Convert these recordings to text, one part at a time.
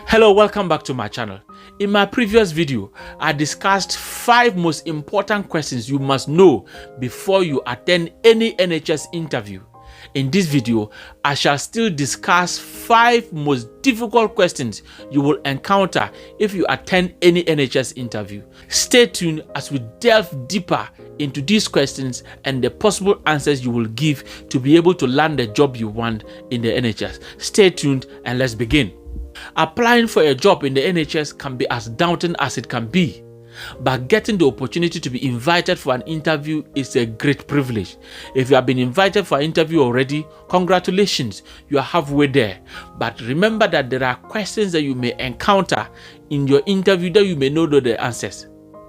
Hello, welcome back to my channel. In my previous video, I discussed 5 most important questions you must know before you attend any NHS interview. In this video, I shall still discuss 5 most difficult questions you will encounter if you attend any NHS interview. Stay tuned as we delve deeper into these questions and the possible answers you will give to be able to land the job you want in the NHS. Stay tuned and let's begin. Applying for a job in the NHS can be as daunting as it can be, but getting the opportunity to be invited for an interview is a great privilege. If you have been invited for an interview already, congratulations, you are halfway there. But remember that there are questions that you may encounter in your interview that you may not know the answers.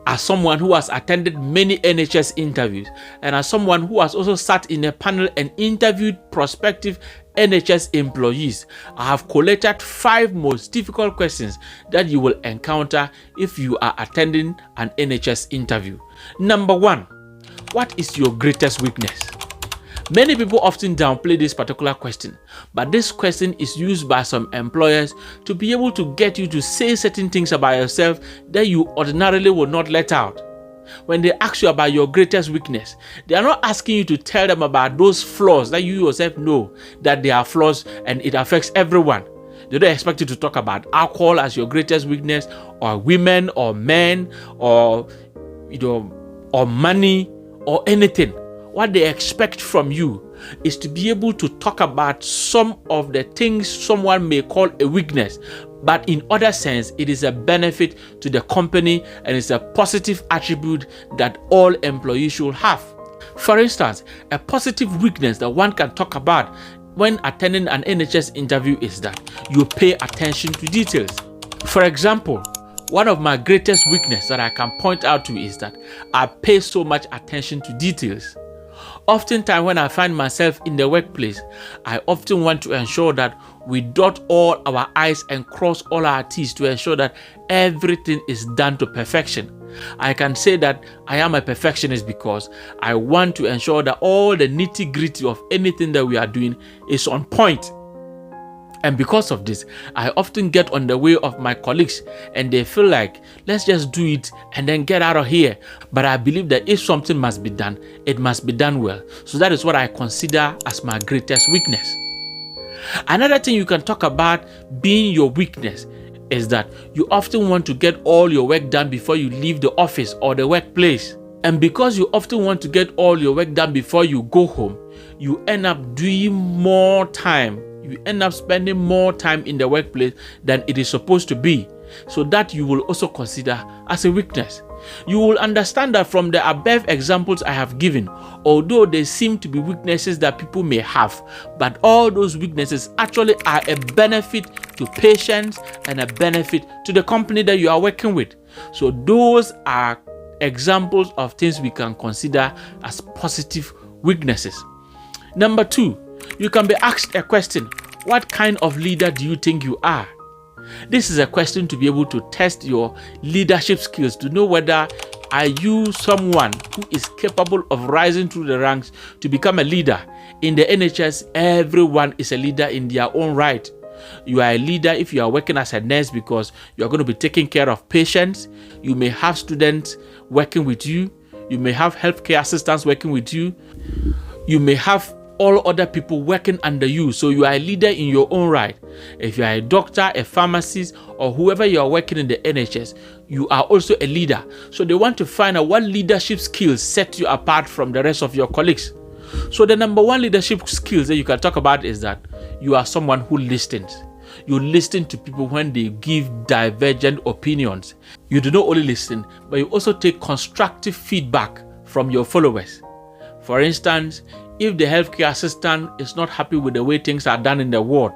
As someone who has attended many NHS interviews and as someone who has also sat in a panel and interviewed prospective NHS employees, I have collated 5 most difficult questions that you will encounter if you are attending an NHS interview. Number 1, what is your greatest weakness? Many people often downplay this particular question, but this question is used by some employers to be able to get you to say certain things about yourself that you ordinarily would not let out. When they ask you about your greatest weakness, they are not asking you to tell them about those flaws that you yourself know that they are flaws and it affects everyone. They don't expect you to talk about alcohol as your greatest weakness, or women, or men, or money, or anything. What they expect from you is to be able to talk about some of the things someone may call a weakness, but in other sense, it is a benefit to the company and it's a positive attribute that all employees should have. For instance, a positive weakness that one can talk about when attending an NHS interview is that you pay attention to details. For example, one of my greatest weaknesses that I can point out to is that I pay so much attention to details. Oftentimes when I find myself in the workplace, I often want to ensure that we dot all our I's and cross all our T's to ensure that everything is done to perfection. I can say that I am a perfectionist because I want to ensure that all the nitty-gritty of anything that we are doing is on point. And because of this, I often get on the way of my colleagues and they feel like, let's just do it and then get out of here. But I believe that if something must be done, it must be done well. So that is what I consider as my greatest weakness. Another thing you can talk about being your weakness is that you often want to get all your work done before you leave the office or the workplace. And because you often want to get all your work done before you go home, you end up doing more time. You end up spending more time in the workplace than it is supposed to be. So that you will also consider as a weakness. You will understand that from the above examples I have given, although they seem to be weaknesses that people may have, but all those weaknesses actually are a benefit to patients and a benefit to the company that you are working with. So those are examples of things we can consider as positive weaknesses. Number 2, you can be asked a question: what kind of leader do you think you are? This is a question to be able to test your leadership skills, to know whether are you someone who is capable of rising through the ranks to become a leader. In the NHS, everyone is a leader in their own right. You are a leader if you are working as a nurse because you are going to be taking care of patients. You may have students working with you. You may have healthcare assistants working with you. You may have all other people working under you, so you are a leader in your own right. If you are a doctor, a pharmacist, or whoever you are working in the NHS, you are also a leader. So they want to find out what leadership skills set you apart from the rest of your colleagues. So the number 1 leadership skills that you can talk about is that you are someone who listens. You listen to people when they give divergent opinions. You do not only listen, but you also take constructive feedback from your followers. For instance, if the healthcare assistant is not happy with the way things are done in the ward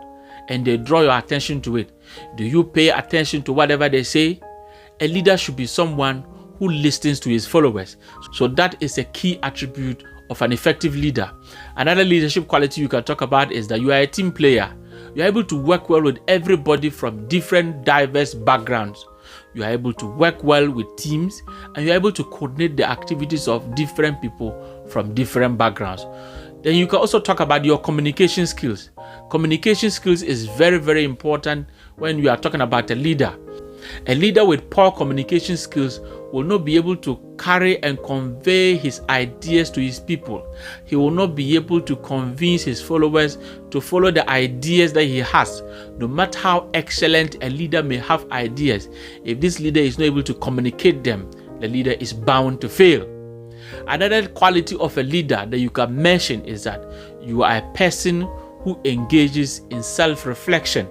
and they draw your attention to it, do you pay attention to whatever they say? A leader should be someone who listens to his followers. So that is a key attribute of an effective leader. Another leadership quality you can talk about is that you are a team player. You are able to work well with everybody from different diverse backgrounds. You are able to work well with teams and you are able to coordinate the activities of different people from different backgrounds. Then you can also talk about your communication skills. Communication skills is very, very important when you are talking about a leader. A leader with poor communication skills will not be able to carry and convey his ideas to his people. He will not be able to convince his followers to follow the ideas that he has. No matter how excellent a leader may have ideas, if this leader is not able to communicate them, the leader is bound to fail. Another quality of a leader that you can mention is that you are a person who engages in self-reflection.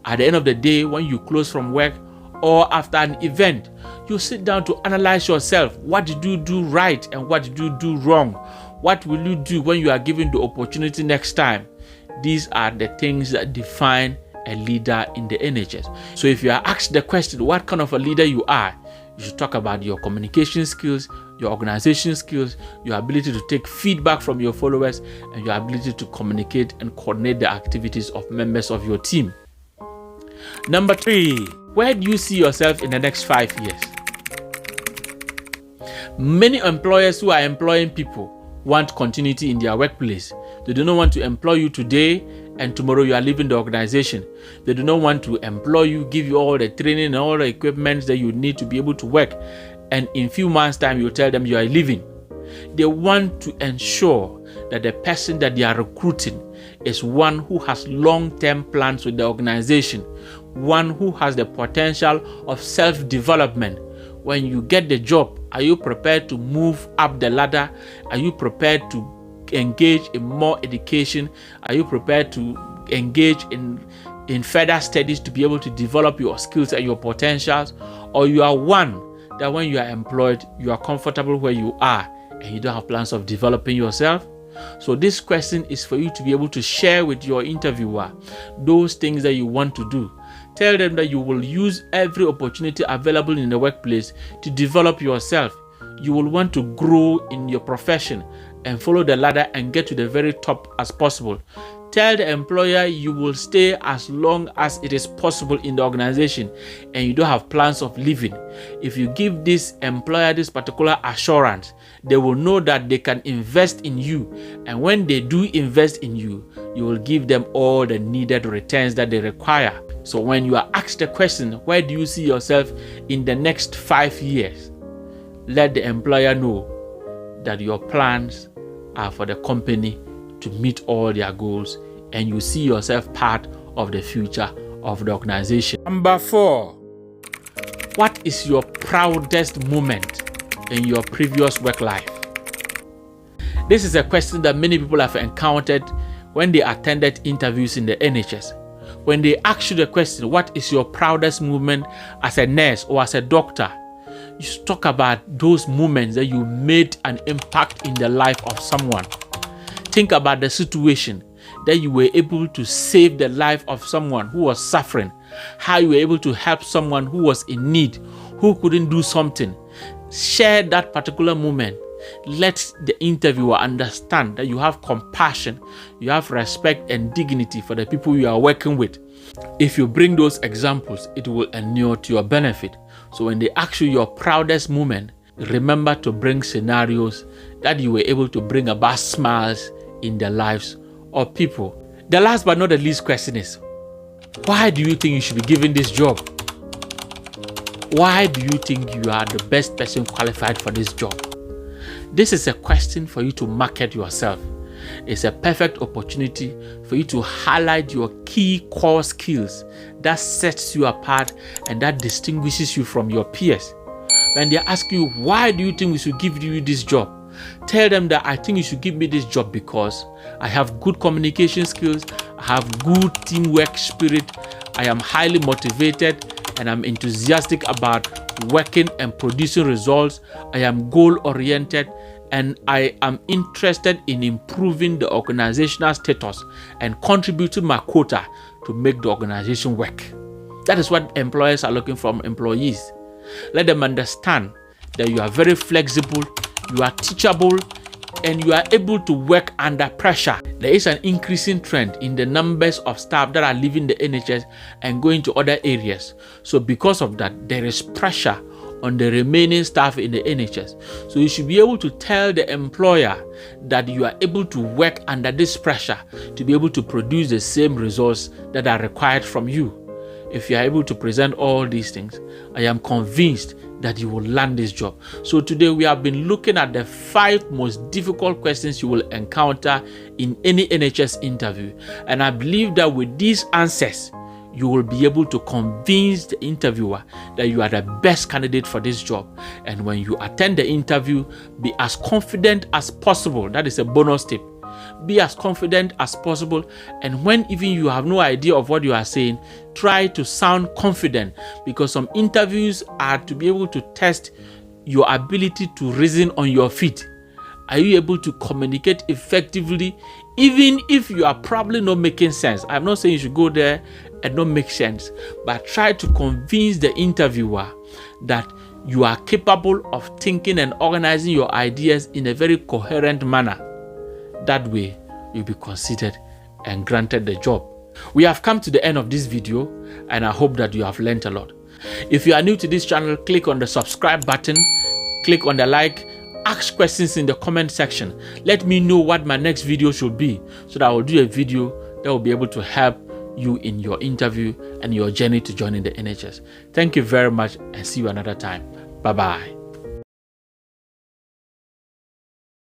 At the end of the day, when you close from work or after an event, you sit down to analyze yourself. What did you do right and what did you do wrong? What will you do when you are given the opportunity next time? These are the things that define a leader in the NHS. So if you are asked the question, what kind of a leader you are, you should talk about your communication skills, your organization skills, your ability to take feedback from your followers, and your ability to communicate and coordinate the activities of members of your team. Number 3, where do you see yourself in the next 5 years? Many employers who are employing people want continuity in their workplace. They do not want to employ you today and tomorrow you are leaving the organization. They do not want to employ you, give you all the training and all the equipment that you need to be able to work, and in few months' time you tell them you are leaving. They want to ensure that the person that they are recruiting is one who has long-term plans with the organization, one who has the potential of self-development. When you get the job, are you prepared to move up the ladder? Are you prepared to engage in more education? Are you prepared to engage in further studies to be able to develop your skills and your potentials? Or you are one that when you are employed, you are comfortable where you are and you don't have plans of developing yourself? So this question is for you to be able to share with your interviewer those things that you want to do. Tell them that you will use every opportunity available in the workplace to develop yourself. You will want to grow in your profession and follow the ladder and get to the very top as possible. Tell the employer you will stay as long as it is possible in the organization and you don't have plans of leaving. If you give this employer this particular assurance, they will know that they can invest in you, and when they do invest in you, you will give them all the needed returns that they require. So when you are asked the question, where do you see yourself in the next 5 years? Let the employer know that your plans are for the company to meet all their goals and you see yourself part of the future of the organization. Number 4, what is your proudest moment in your previous work life? This is a question that many people have encountered when they attended interviews in the NHS. When they ask you the question, what is your proudest moment as a nurse or as a doctor? You should talk about those moments that you made an impact in the life of someone. Think about the situation that you were able to save the life of someone who was suffering, how you were able to help someone who was in need, who couldn't do something. Share that particular moment. Let the interviewer understand that you have compassion, you have respect and dignity for the people you are working with. If you bring those examples, it will inure to your benefit. So when they ask you your proudest moment, remember to bring scenarios that you were able to bring about smiles in the lives of people. The last but not the least question is, why do you think you should be given this job? Why do you think you are the best person qualified for this job? This is a question for you to market yourself. It's a perfect opportunity for you to highlight your key core skills that sets you apart and that distinguishes you from your peers. When they ask you, why do you think we should give you this job? Tell them that I think you should give me this job because I have good communication skills, I have good teamwork spirit, I am highly motivated, and I'm enthusiastic about working and producing results. I am goal-oriented, and I am interested in improving the organizational status and contributing my quota to make the organization work. That is what employers are looking from employees. Let them understand that you are very flexible, you are teachable, and you are able to work under pressure. There is an increasing trend in the numbers of staff that are leaving the NHS and going to other areas. So because of that, there is pressure on the remaining staff in the NHS. So you should be able to tell the employer that you are able to work under this pressure to be able to produce the same results that are required from you. If you are able to present all these things, I am convinced that you will land this job. So today we have been looking at the 5 most difficult questions you will encounter in any NHS interview. And I believe that with these answers, you will be able to convince the interviewer that you are the best candidate for this job. And when you attend the interview, be as confident as possible. That is a bonus tip. Be as confident as possible, and when even you have no idea of what you are saying, try to sound confident, because some interviews are to be able to test your ability to reason on your feet. Are you able to communicate effectively even if you are probably not making sense? I'm not saying you should go there and not make sense, but try to convince the interviewer that you are capable of thinking and organizing your ideas in a very coherent manner. That way, you'll be considered and granted the job. We have come to the end of this video, and I hope that you have learned a lot. If you are new to this channel, click on the subscribe button, click on the like, ask questions in the comment section. Let me know what my next video should be, so that I will do a video that will be able to help you in your interview and your journey to joining the NHS. Thank you very much, and see you another time. Bye-bye.